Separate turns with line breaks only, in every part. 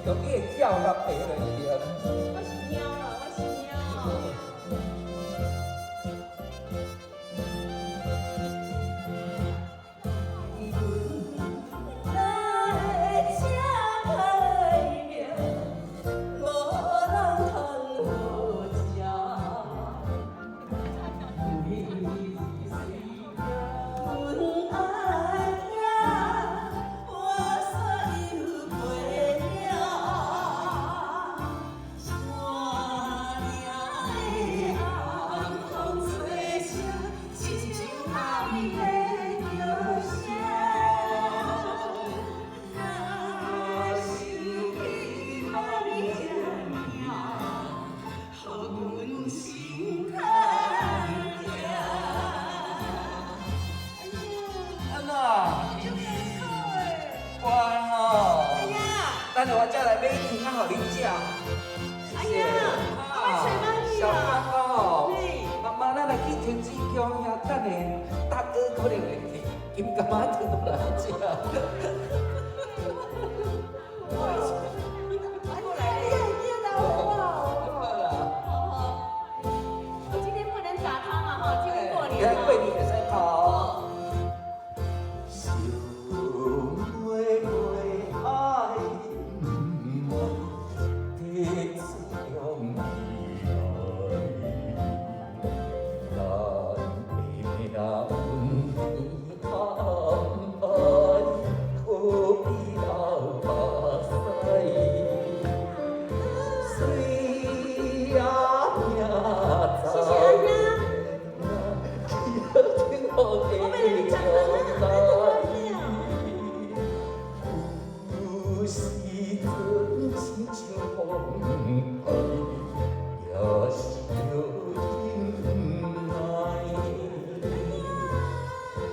用伊的叫来陪落去了。
我是猫了，我是猫。
等下我再来买糖啊，互你食。
哎呀，我找到你
小
了。
芳哦，妈妈，咱来去天水宫遐等下，大哥可能会金柑仔糖来食。
我今天不能打他嘛哈，今天过年嘛。
过年会使跑。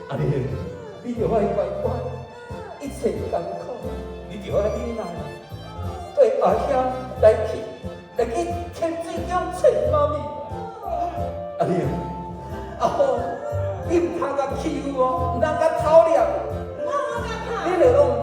阿丽，你着爱乖乖，一切艰苦，你着爱忍耐，对阿兄来去天水宫找妈咪。阿丽，阿好，你唔通甲欺负我，唔通甲偷掠，你着拢。